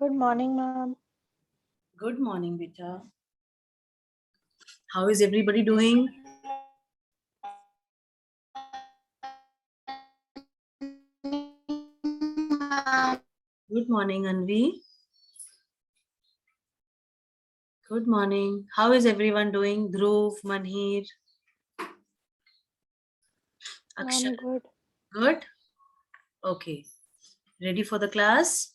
Good morning, ma'am. Good morning, beta. How is everybody doing? Good morning, Anvi. Good morning. How is everyone doing? Dhruv, Manhir, Akshar. I'm good. Good? Okay. Ready for the class?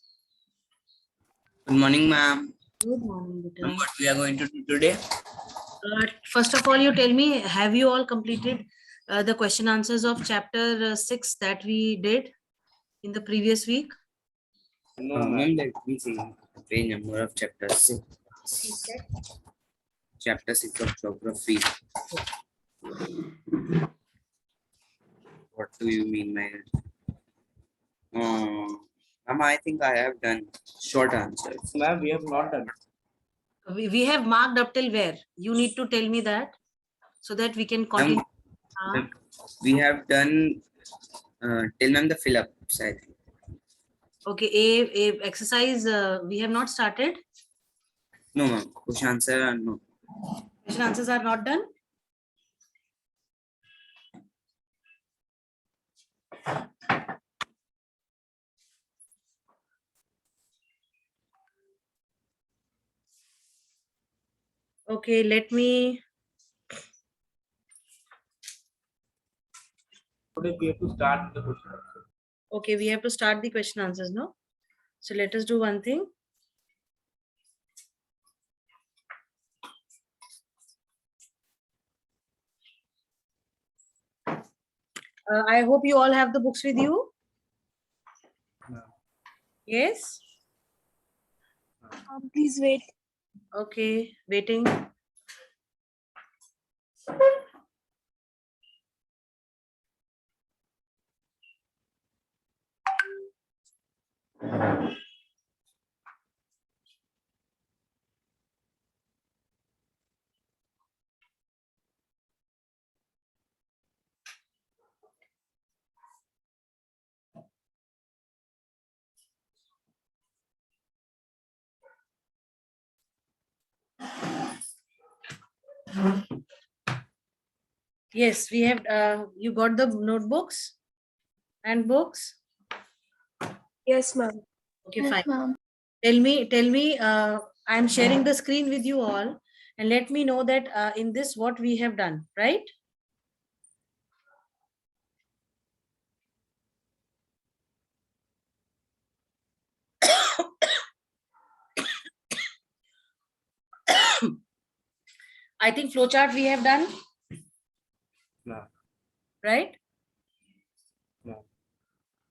Good morning, ma'am. Good morning, beta. What we are going to do today? First of all, you tell me, have you all completed the question answers of chapter 6 that we did in the previous week? No, ma'am. Let me see the page number of chapter 6. Chapter 6 of geography. What do you mean, man? Ma'am, I think I have done short answers. Ma'am, we have not done. We have marked up till where? You need to tell me that so that we can continue. We have done till ma'am the fill-ups, I think. Okay, a exercise we have not started. No, ma'am. Question answer, no. Question answers are not done. Okay, let me. Today we have to start the question answer. Okay, we have to start the question answers, no? So let us do one thing. I hope you all have the books with you. No. Yes. Please wait. Okay, waiting. Yes, we have. You got the notebooks and books. Yes, ma'am. Okay, Yes, fine. ma'am. Tell me. I am sharing the screen with you all, and let me know that in this what we have done, right? I think flowchart we have done, No. right? No.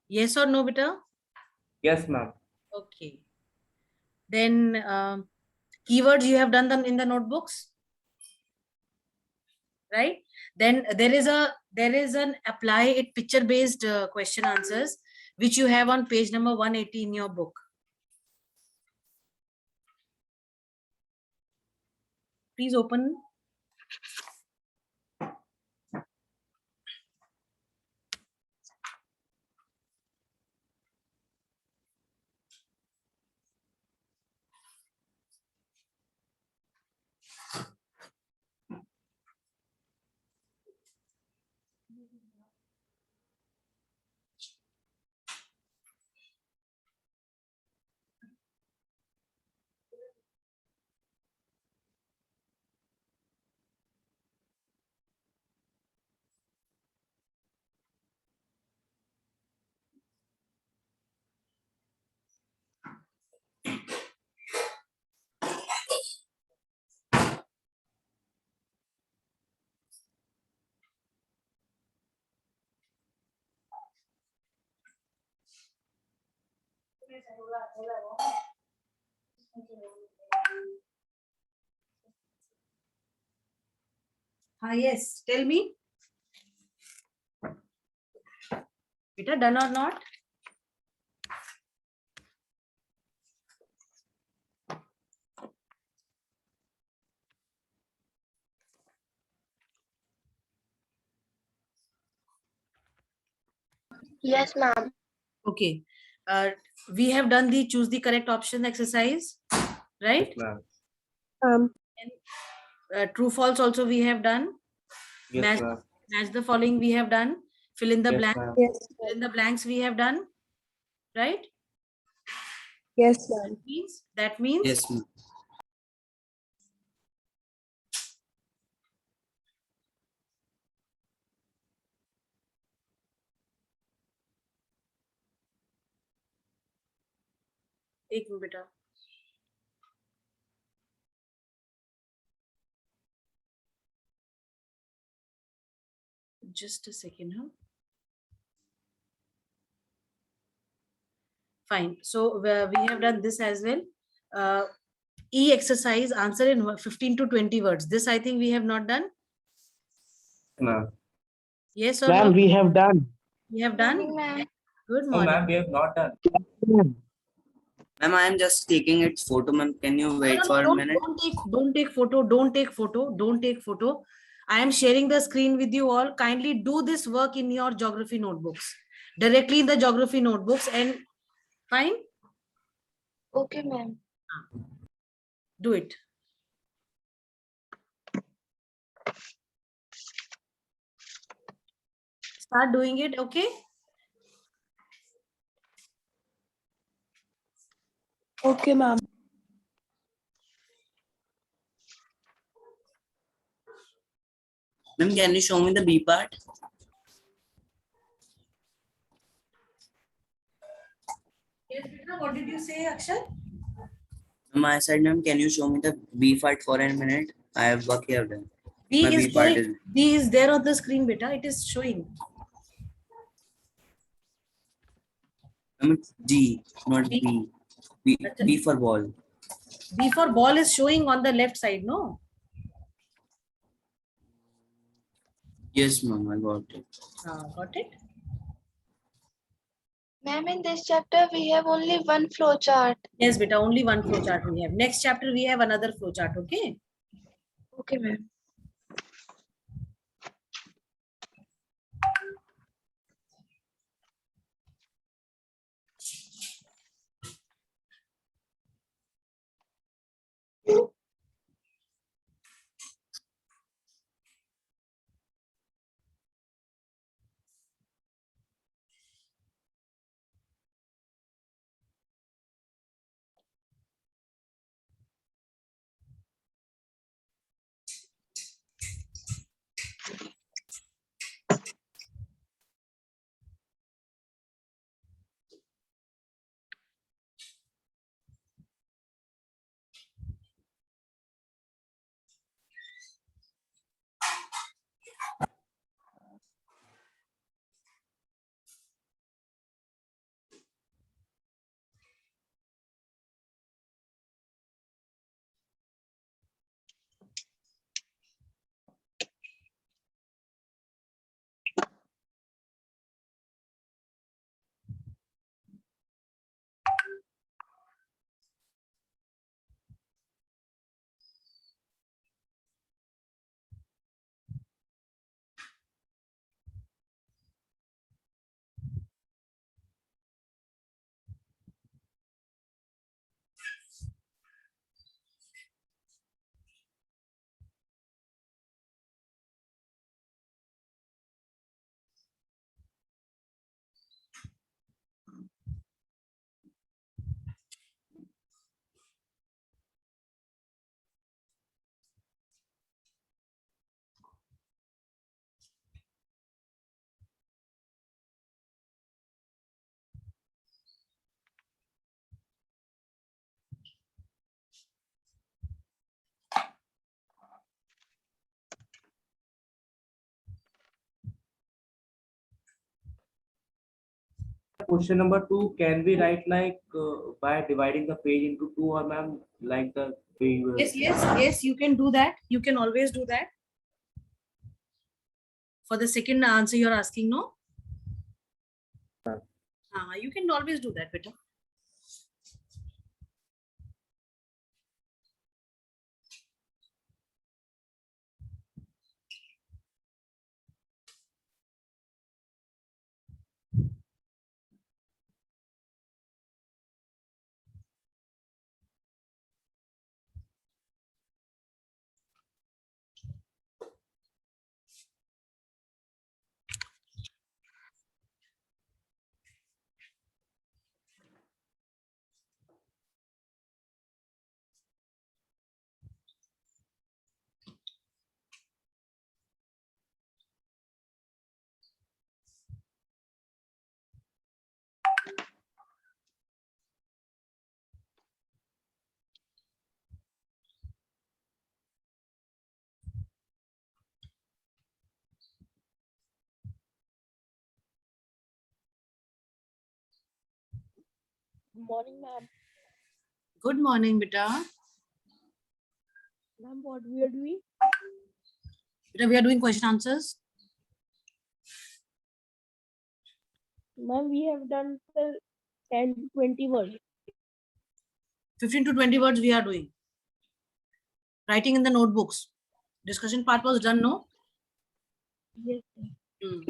Yes or no, beta? Yes, ma'am. Okay. Then keywords you have done them in the notebooks, right? Then there is an apply it picture based question answers which you have on page number 180 in your book. Please open. Yes, tell me. Beta, done or not? Yes, ma'am. Okay. Uh, we have done the choose the correct option exercise, right? Yes, ma'am. True false also we have done. Yes, Match, ma'am. match the following we have done. Fill in the Yes, blank. ma'am. Yes, Fill in the blanks we have done, right? yes, ma'am. That means Yes, ma'am. एक minute बेटा. Just a second, huh? Fine. So we have done this as well. E exercise, answer in 15 to 20 words. This I think we have not done. Ma'am. Yes or Ma'am, no? we have done. We have done. Good No, morning. ma'am, we have not done. Ma'am, I am just taking its photo, ma'am. Can you wait No, for a don't, minute? don't take photo. Don't take photo. Don't take photo. I am sharing the screen with you all. Kindly do this work in your geography notebooks. Directly in the geography notebooks and fine. Okay, ma'am. Do it. Start doing it, okay? Okay, ma'am. Ma'am, can you show me the B part? Yes, Krishna, what did you say, Akshay? Ma'am, I said, ma'am, can you show me the B part for a minute? I have work here done. B My is B part showing. B is there on the screen, beta. It is showing. Ma'am, it's D, not B. B. B for ball. B for ball is showing on the left side, no? Yes, ma'am, I got it. Got it? Ma'am, in this chapter, we have only one flow chart. Yes, beta. Only one flow chart we have. Next chapter we have another flow chart. Okay. Okay, ma'am. Question number 2, can we write like by dividing the page into 2, or ma'am, like the previous? Yes. You can do that. You can always do that. For the second answer you're asking, no? You can always do that, beta. Morning, ma'am. Good morning, beta. Ma'am, what we are doing? Beta, we are doing question answers. Ma'am, we have done the 10 to 20 words. 15 to 20 words we are doing. Writing in the notebooks. Discussion part was done, no? Yes, sir.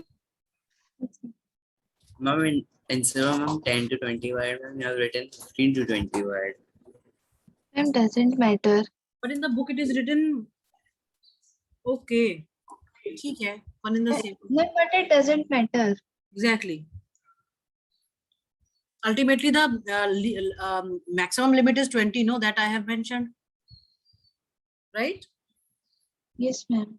Ma'am, instead of ma'am 10 to 20 word, ma'am, you have written 15 to 20 word. Ma'am, doesn't matter. But in the book it is written okay. ठीक है, one in the same. No, but it doesn't matter. Exactly. Ultimately, the maximum limit is 20, no? That I have mentioned. Right? Yes, ma'am.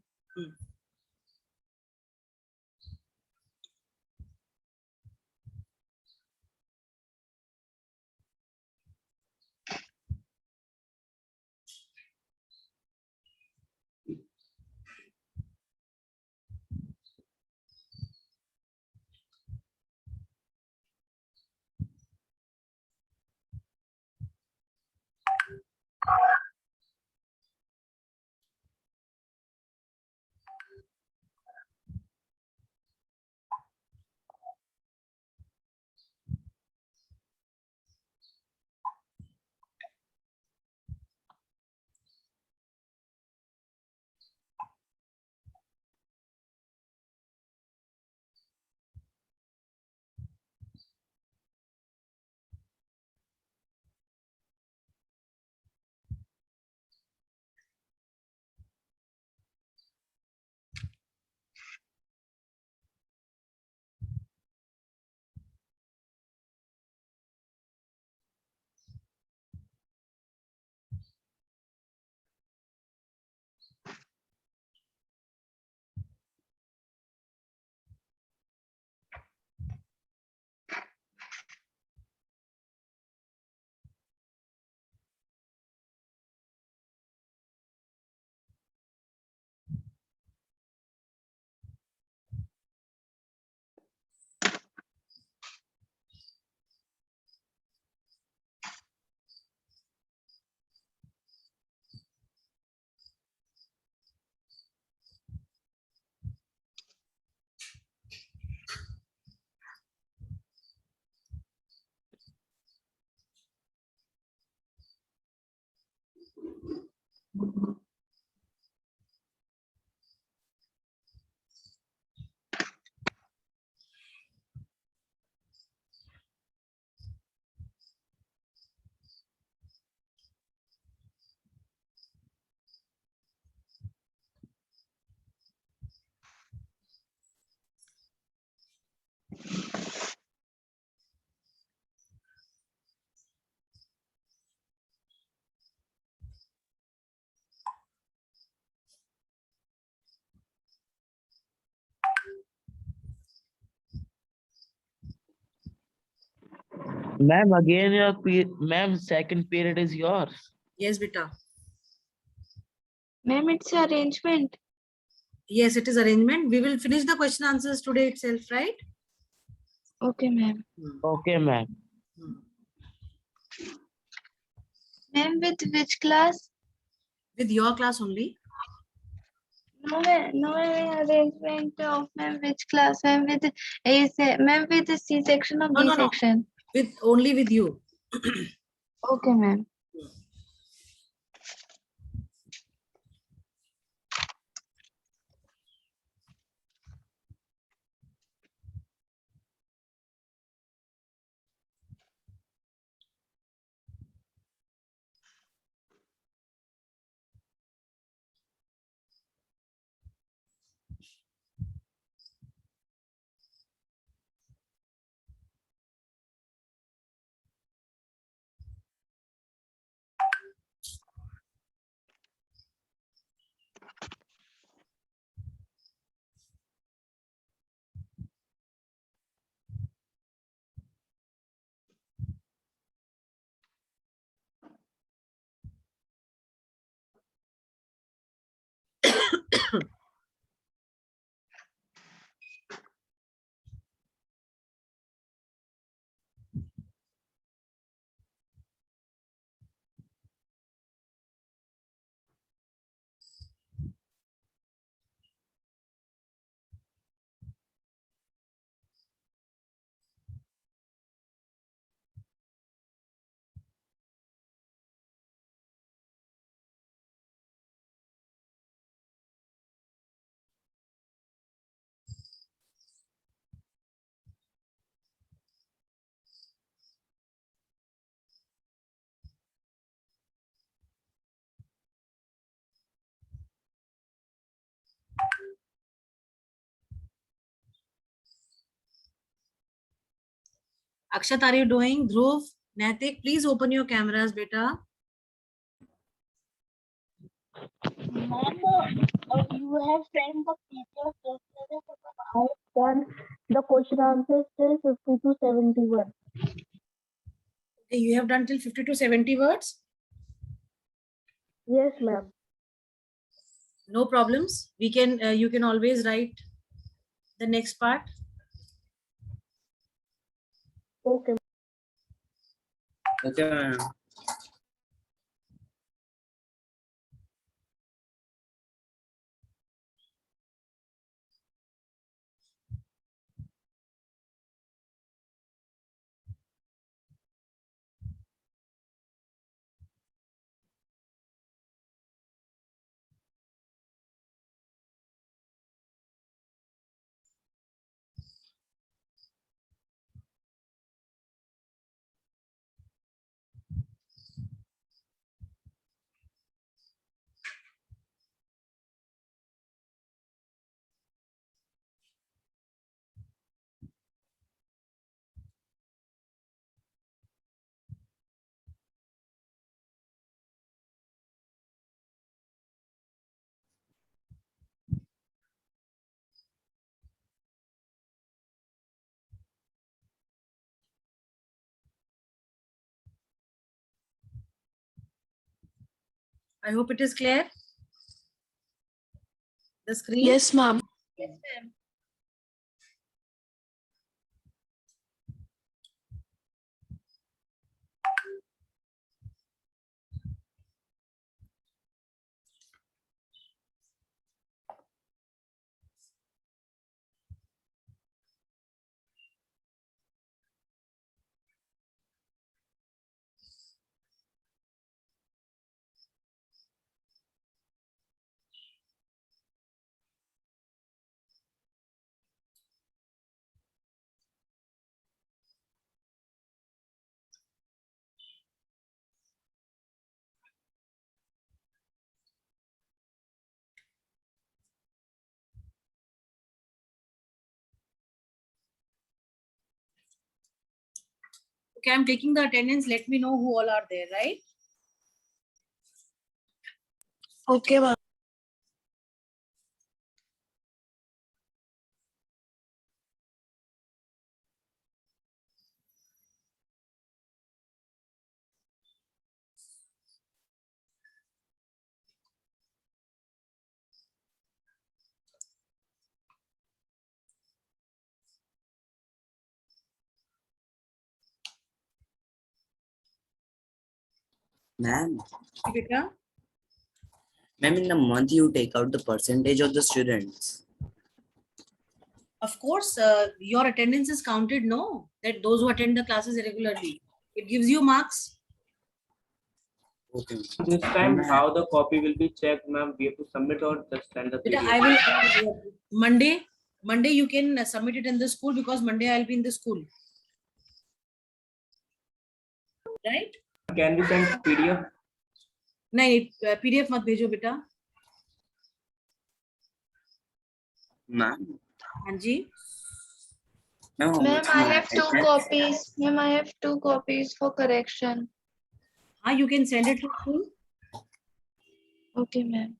Ma'am, again your ma'am, second period is yours. Yes, beta. Ma'am, it's arrangement. Yes, it is arrangement. We will finish the question answers today itself, right? Okay, ma'am. Okay, ma'am. Ma'am, with which class? With your class only. No, ma'am, arrangement of ma'am, which class? Ma'am, with A, ma'am, with the C section or No, B no, no. section? With only with you. Okay, ma'am. Akshat, are you doing? Dhruv, Naitik, please open your cameras, beta. Ma'am, you have sent the PDF yesterday, but I have done the question answers till 50 to 71. Okay, you have done till 50 to 70 words. Yes, ma'am. No problems. We can. You can always write the next part. Okay. Okay, ma'am. I hope it is clear. The screen. Yes, ma'am. Yes, ma'am. Okay, I'm taking the attendance. Let me know who all are there, right? Okay, ma'am. Ma'am, Beta. ma'am, in the month you take out the percentage of the students. Of course, your attendance is counted. No, that those who attend the classes regularly, it gives you marks. Okay. This time, Ma'am. how the copy will be checked, ma'am? We have to submit or just send the Beta, PDF? I will Monday. Monday you can submit it in the school because Monday I'll be in the school. Right? Can we send PDF? नहीं PDF मत भेजो बेटा. Ma'am. हाँ जी. Ma'am, how Ma'am, much I my have two attendance? copies. Ma'am, I have two copies for correction. हाँ, you can send it to school. Okay, ma'am.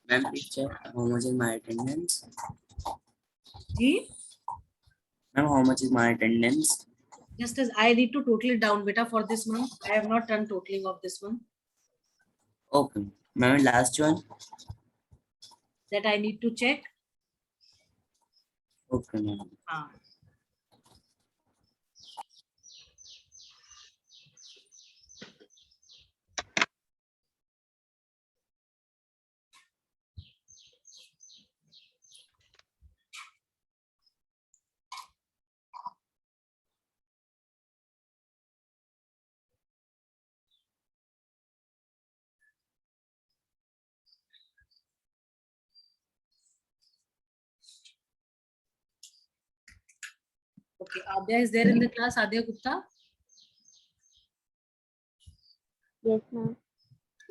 Ma'am, please check how much is my attendance. Ji. Ma'am, how much is my attendance? Just as I need to total it down, beta, for this month. I have not done totaling of this month. Okay. Ma'am, last one. That I need to check. Okay, ma'am. हाँ. Okay, Adya is there in the class. Adya Gupta, Yes, ma'am.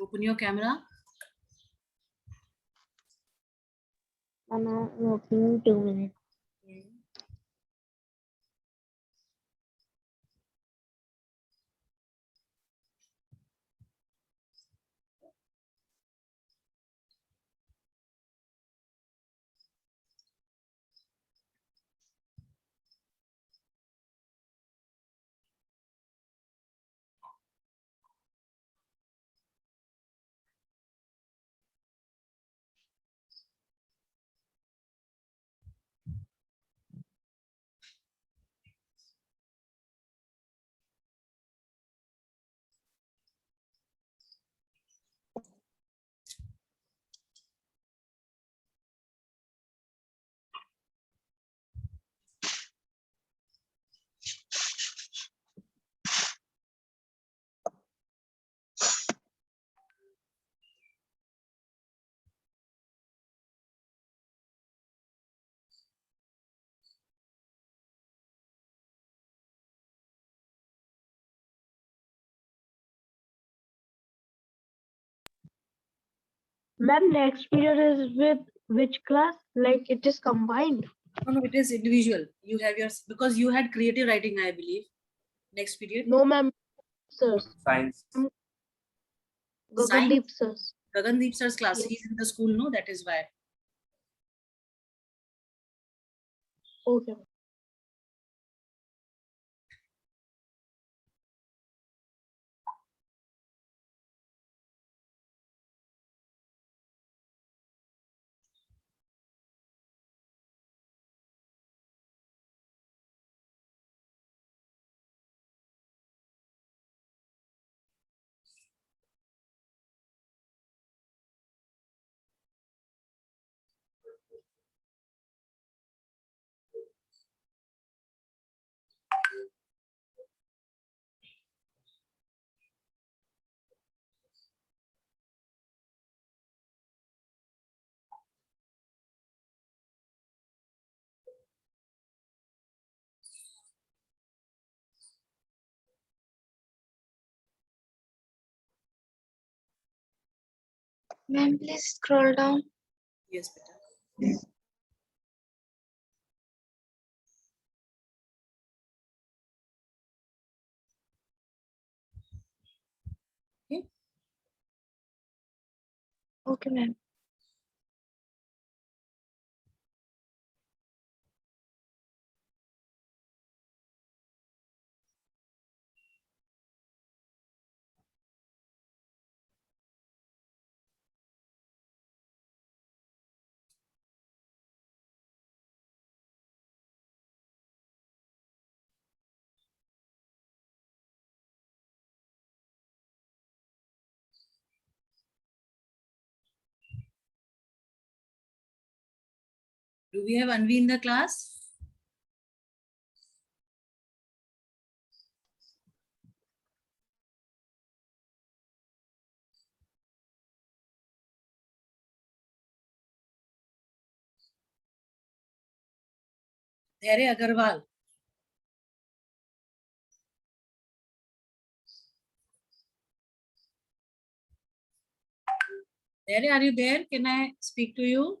open your camera. I'm opening 2 minutes. Ma'am, next period is with which class? Like it is combined. No, it is individual. You have your, because you had creative writing, I believe. Next period. No, ma'am, sirs. Science. Gagandeep sirs. Gagandeep sir's class. Yes. He's in the school, no? That is why. Okay. Ma'am, please scroll down. Yes, beta. Okay. Okay, ma'am. Do we have Anvi in the class? Dharya Agarwal. Dharya, are you there? Can I speak to you?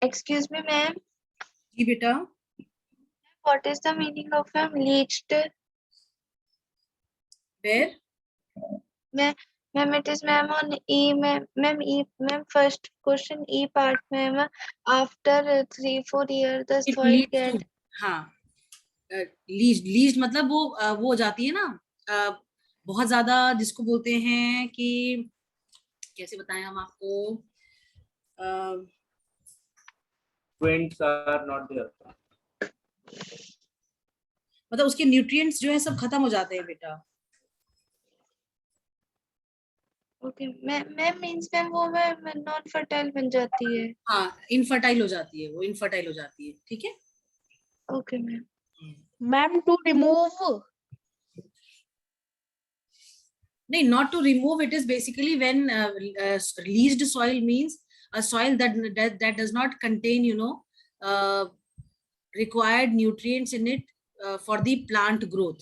Excuse me, ma'am. Ji beta. What is the meaning of leached? Where? Ma'am, it is ma'am on E, ma'am, first question E part, ma'am. After 3-4 years, the It soil leads get. to, हाँ, lease मतलब वो हो जाती है ना, बहुत ज्यादा, जिसको बोलते हैं कि कैसे बताएं हम आपको, Twins are not there. मतलब उसके न्यूट्रिएंट्स जो है सब खत्म हो जाते हैं बेटा. ओके मैम मींस मैम वो मैम नॉन फर्टाइल बन जाती है. हाँ, इनफर्टाइल हो जाती है, वो इनफर्टाइल हो जाती है. ठीक है. Okay ma'am. Ma'am, to remove. No, not to remove. It is basically when leached soil means a soil that does not contain, required nutrients in it for the plant growth.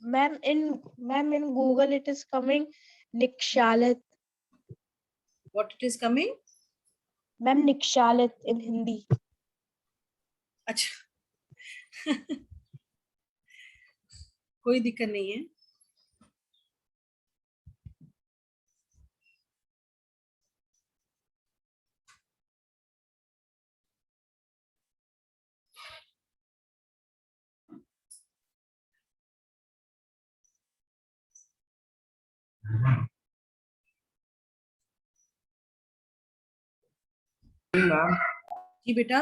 Ma'am, in Google it is coming Nikshalit. What it is coming? Ma'am, Nikshalit in Hindi. अच्छा. कोई दिक्कत नहीं है. Ma'am, जी बेटा.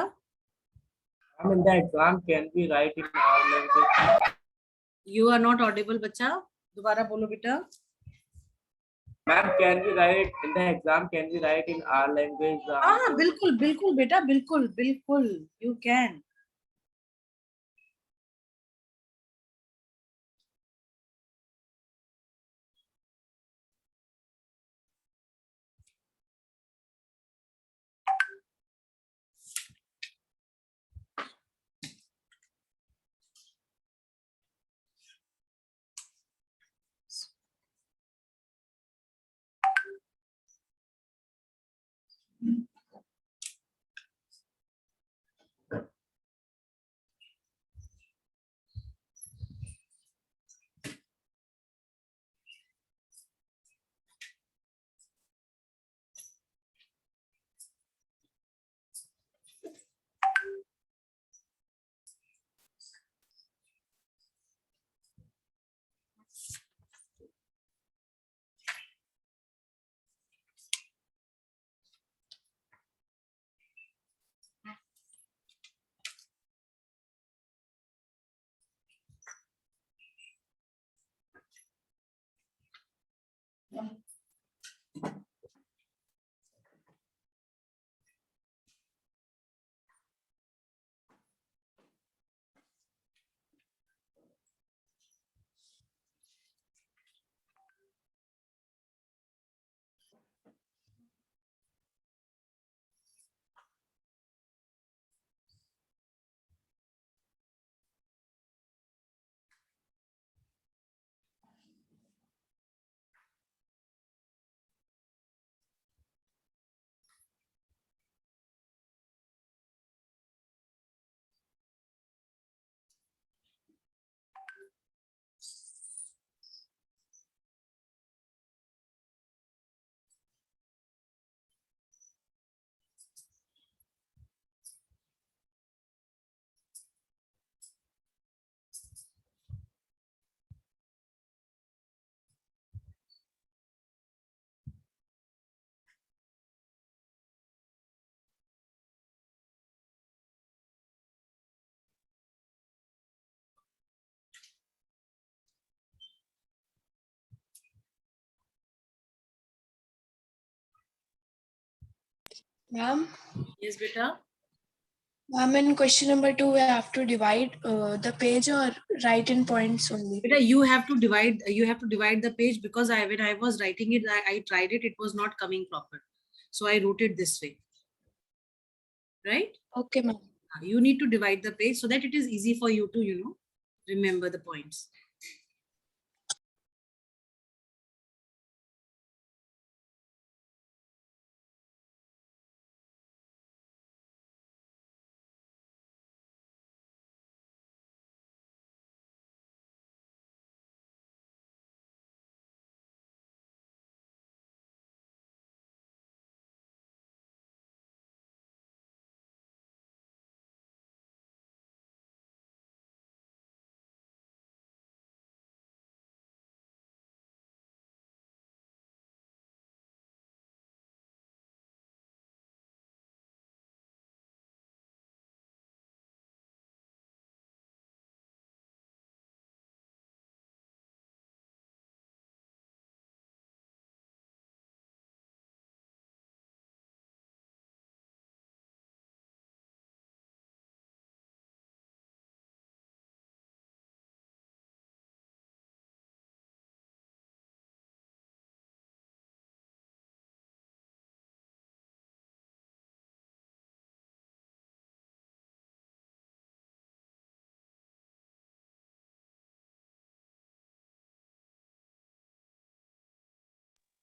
ma'am, in the exam can we write in our language? You are not audible बच्चा. दोबारा बोलो बेटा. Ma'am, can we write in the exam? Can we write in our language the हाँ answer? बिल्कुल बिल्कुल बेटा बिल्कुल बिल्कुल you can. Ma'am, Yes बेटा. ma'am, in question number 2, we have to divide the page or write in points only. Beta, you have to divide the page because when I was writing it, I tried it, it was not coming proper. So I wrote it this way. Right? Okay, ma'am. You need to divide the page so that it is easy for you to, remember the points.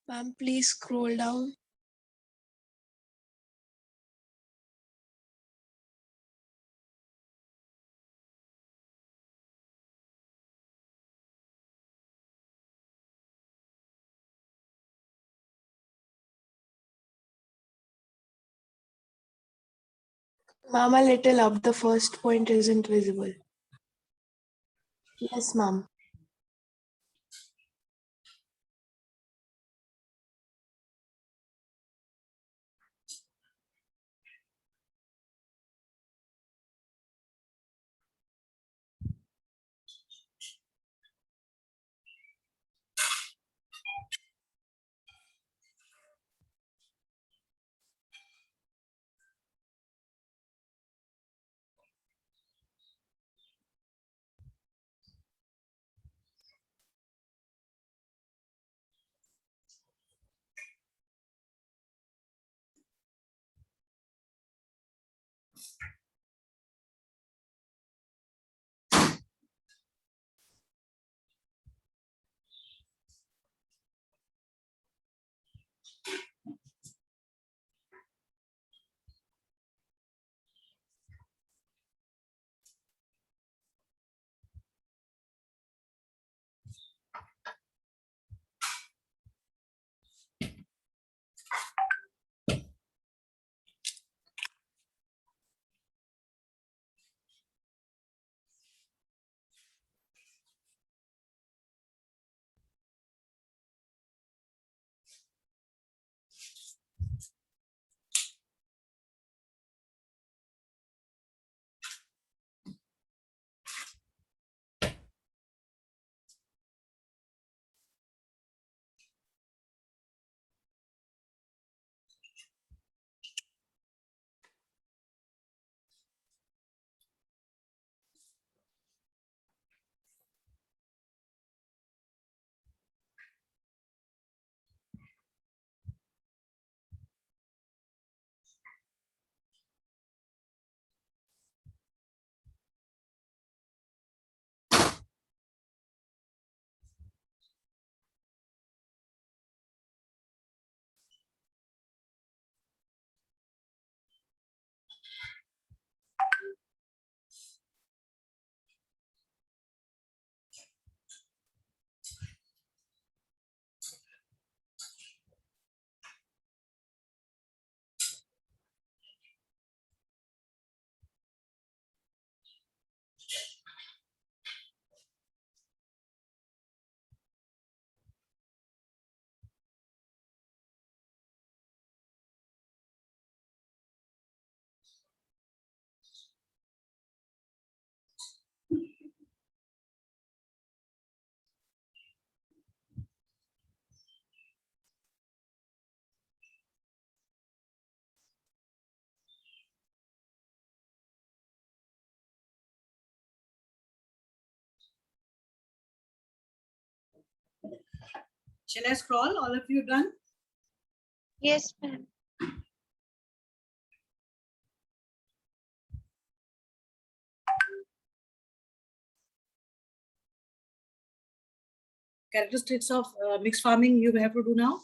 Ma'am, please scroll down. Ma'am, a little up. The first point isn't visible. Yes, ma'am. Shall I scroll? All of you done? Yes, ma'am. Characteristics of mixed farming you have to do now.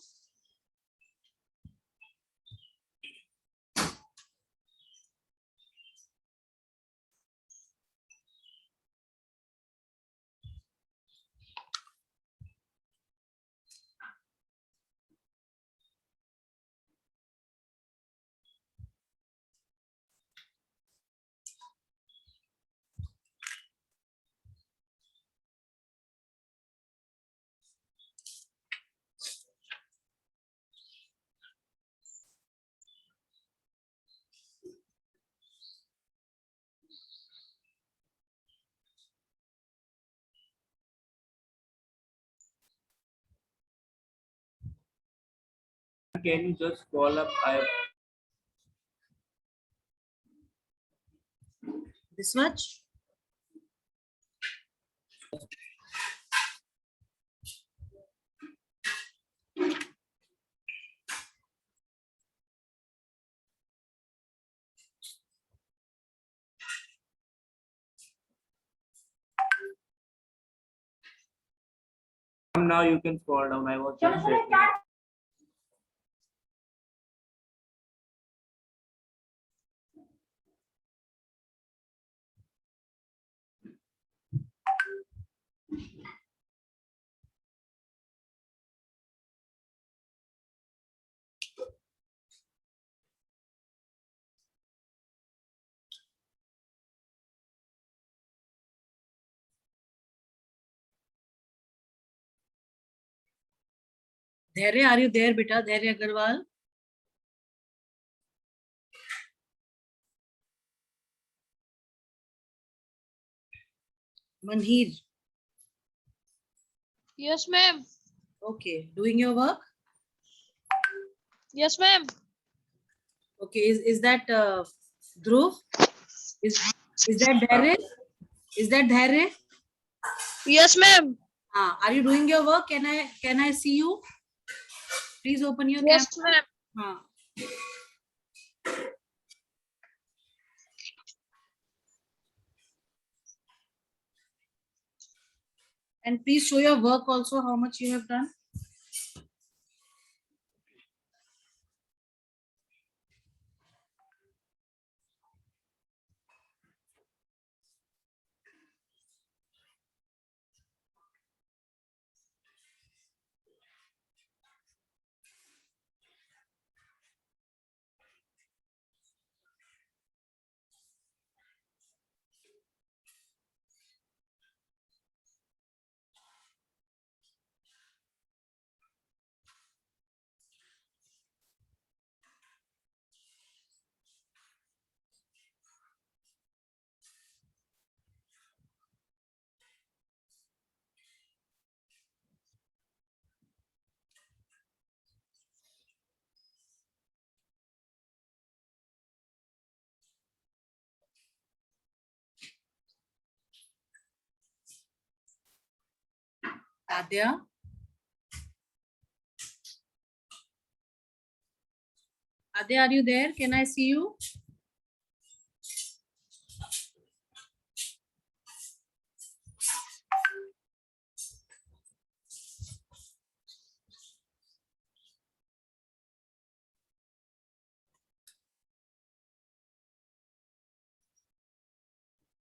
Can you just call up? This much? Now you can scroll down. I was just checking. Dhairya, are you there, beta? Dhairya Agarwal? Manhir. Yes, ma'am. Okay. Doing your work? Yes, ma'am. Okay. Is that Dhruv? Is that Dhairya? Is that Dhairya? Yes, ma'am. Are you doing your work? Can I see you? Please open your Yes, camera. ma'am. And please show your work also, how much you have done. Adya? Adya, are you there? Can I see you?